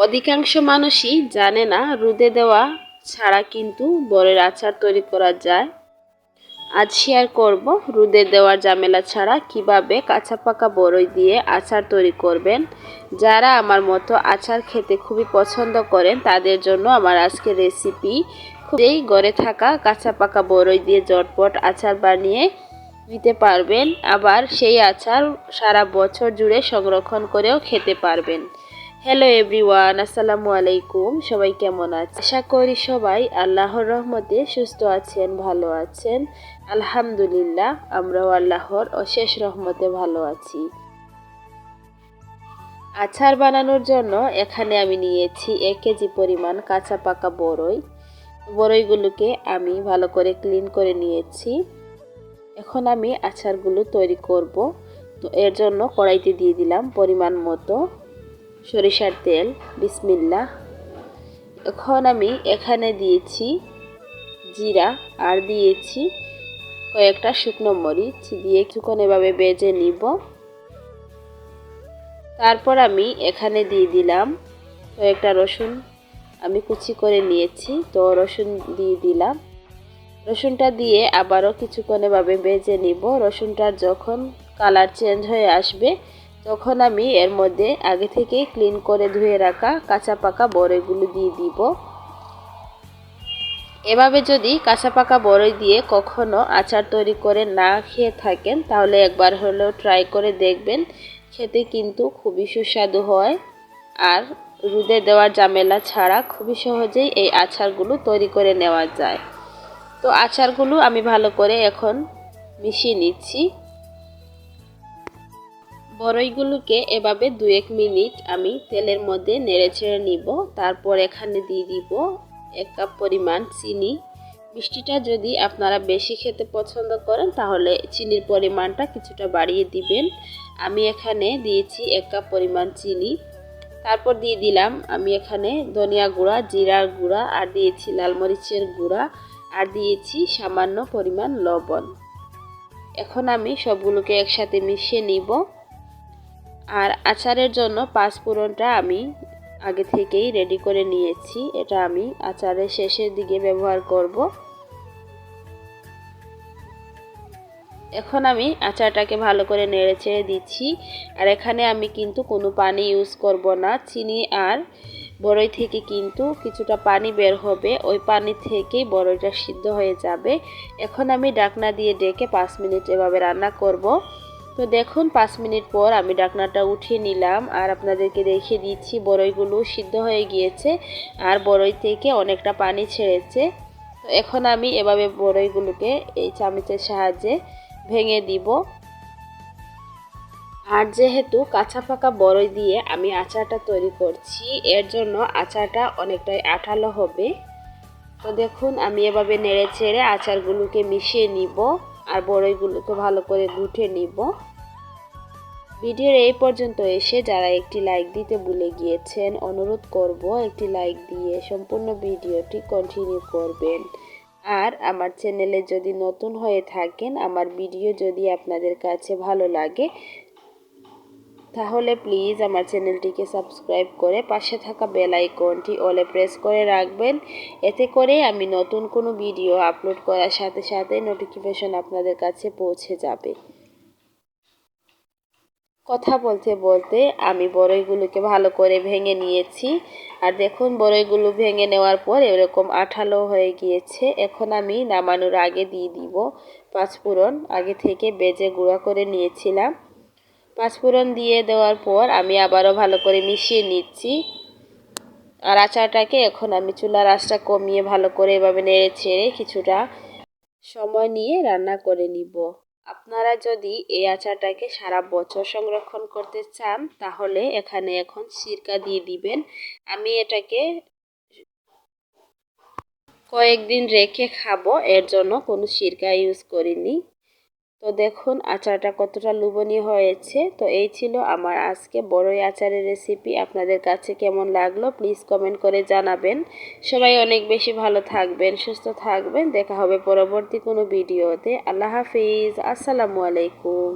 অধিকাংশ মানুষই জানে না রোদে দেওয়া ছাড়া কিন্তু বড়ইয়ের আচার তৈরি করা যায়। আজ শেয়ার করব রোদে দেওয়ার ঝামেলা ছাড়া কিভাবে কাঁচা পাকা বড়ই দিয়ে আচার তৈরি করবেন। যারা আমার মতো আচার খেতে খুবই পছন্দ করেন তাদের জন্য আমার আজকের রেসিপি। খুবই ঘরে থাকা কাঁচা পাকা বড়ই দিয়ে ঝটপট আচার বানিয়ে নিতে পারবেন, আবার সেই আচার সারা বছর জুড়ে সংরক্ষণ করেও খেতে পারবেন। হ্যালো এভরিওয়ান, আসসালামু আলাইকুম। সবাই কেমন আছেন? আশা করি সবাই আল্লাহর রহমতে সুস্থ আছেন, ভালো আছেন। আলহামদুলিল্লাহ, আমরাও আল্লাহর অশেষ রহমতে ভালো আছি। আচার বানানোর জন্য এখানে আমি নিয়েছি 1 কেজি পরিমাণ কাঁচা পাকা বড়ই। বড়ইগুলোকে আমি ভালো করে ক্লিন করে নিয়েছি। এখন আমি আচারগুলো তৈরি করব। তো এর জন্য কড়াইতে দিয়ে দিলাম পরিমাণ মতো সরিষার তেল। বিসমিল্লাহ। এখন আমি এখানে দিয়েছি জিরা আর দিয়েছি কয়েকটা শুকনো মরিচ দিয়ে কিছুক্ষণ এভাবে ভেজে নিব। তারপর আমি এখানে দিয়ে দিলাম কয়েকটা রসুন, আমি কুচি করে নিয়েছি, তো রসুন দিয়ে দিলাম। রসুনটা দিয়ে আবারও কিছুক্ষণ এভাবে ভেজে নিব। রসুনটা যখন কালার চেঞ্জ হয়ে আসবে তখন আমি এর মধ্যে আগে থেকে ক্লিন করে ধুয়ে রাখা কাঁচা পাকা বড়ইগুলো দিয়ে দিব। এভাবে যদি কাঁচা পাকা বড়ই দিয়ে কখনো আচার তৈরি করে না খেয়ে থাকেন তাহলে একবার হলেও ট্রাই করে দেখবেন। খেতে কিন্তু খুবই সুস্বাদু হয়, আর রোদে দেওয়ার ঝামেলা ছাড়া খুবই সহজেই এই আচারগুলো তৈরি করে নেওয়া যায়। তো আচারগুলো আমি ভালো করে এখন মিশিয়ে নিচ্ছি। বড়ইগুলোকে এভাবে 2-1 মিনিট আমি তেলের মধ্যে নেড়ে ছেড়ে নিব। তারপর এখানে দিয়ে দিব 1 কাপ পরিমাণ চিনি। মিষ্টিটা যদি আপনারা বেশি খেতে পছন্দ করেন তাহলে চিনির পরিমাণটা কিছুটা বাড়িয়ে দিবেন। আমি এখানে দিয়েছি 1 কাপ পরিমাণ চিনি। তারপর দিয়ে দিলাম আমি এখানে ধনিয়া গুঁড়া, জিরার গুঁড়া, আর দিয়েছি লাল মরিচের গুঁড়া, আর দিয়েছি সামান্য পরিমাণ লবণ। এখন আমি সবগুলোকে একসাথে মিশিয়ে নিব। আর আচারের জন্য 5 ফোড়নটা আমি আগে থেকেই রেডি করে নিয়েছি, এটা আমি আচারের শেষের দিকে ব্যবহার করব। এখন আমি আচারটাকে ভালো করে নেড়ে ছেড়ে দিচ্ছি। আর এখানে আমি কিন্তু কোনো পানি ইউজ করব না। চিনি আর বড়ই থেকে কিন্তু কিছুটা পানি বের হবে, ওই পানি থেকেই বড়ইটা সিদ্ধ হয়ে যাবে। এখন আমি ঢাকনা দিয়ে ঢেকে 5 মিনিট এভাবে রান্না করব। তো দেখুন 5 মিনিট পর আমি ঢাকনাটা উঠিয়ে নিলাম আর আপনাদেরকে দেখিয়ে দিচ্ছি বড়ইগুলো সিদ্ধ হয়ে গিয়েছে আর বড়ই থেকে অনেকটা পানি ছেড়েছে। তো এখন আমি এভাবে বড়ইগুলোকে এই চামচের সাহায্যে ভেঙে দিব। আর যেহেতু কাঁচা পাকা বড়ই দিয়ে আমি আচারটা তৈরি করছি, এর জন্য আচারটা অনেকটাই আঠালো হবে। তো দেখুন আমি এভাবে নেড়ে ছেড়ে আচারগুলোকে মিশিয়ে নিব আর বড়ইগুলোকে ভালো করে গুটে নিব। ভিডিওর এই পর্যন্ত এসে যারা একটি লাইক দিতে ভুলে গিয়েছেন, অনুরোধ করব একটি লাইক দিয়ে সম্পূর্ণ ভিডিওটি কন্টিনিউ করবেন। আর আমার চ্যানেলে যদি নতুন হয়ে থাকেন, আমার ভিডিও যদি আপনাদের কাছে ভালো লাগে তাহলে প্লিজ আমার চ্যানেলটিকে সাবস্ক্রাইব করে পাশে থাকা বেল আইকনটি অলে প্রেস করে রাখবেন। এতে করে আমি নতুন কোনো ভিডিও আপলোড করার সাথে সাথে নোটিফিকেশন আপনাদের কাছে পৌঁছে যাবে। কথা বলতে বলতে আমি বড়ইগুলোকে ভালো করে ভেঙে নিয়েছি। আর দেখুন বড়ইগুলো ভেঙে নেওয়ার পর এরকম আঠালো হয়ে গিয়েছে। এখন আমি নামানোর আগে দিয়ে দিব 5 ফোড়ন, আগে থেকে ভেজে গুঁড়া করে নিয়েছিলাম। 5 ফোড়ন দিয়ে দেওয়ার পর আমি আবারও ভালো করে মিশিয়ে নিচ্ছি। আর আচারটাকে এখন আমি চুলার আঁচটা কমিয়ে ভালো করে এভাবে নেড়ে ছেড়ে কিছুটা সময় নিয়ে রান্না করে নিব। আপনারা যদি এই আচারটাকে সারা বছর সংরক্ষণ করতে চান তাহলে এখানে এখন সিরকা দিয়ে দিবেন। আমি এটাকে কয়েকদিন রেখে খাবো, এর জন্য কোনো সিরকা ইউজ করিনি। তো দেখুন আচারটা কতটা লোভনীয় হয়েছে। তো এই ছিল আমার আজকে বড়ই আচারের রেসিপি। আপনাদের কাছে কেমন লাগলো প্লিজ কমেন্ট করে জানাবেন। সবাই অনেক বেশি ভালো থাকবেন, সুস্থ থাকবেন। দেখা হবে পরবর্তী কোনো ভিডিওতে। আল্লাহ হাফিজ, আসসালামু আলাইকুম।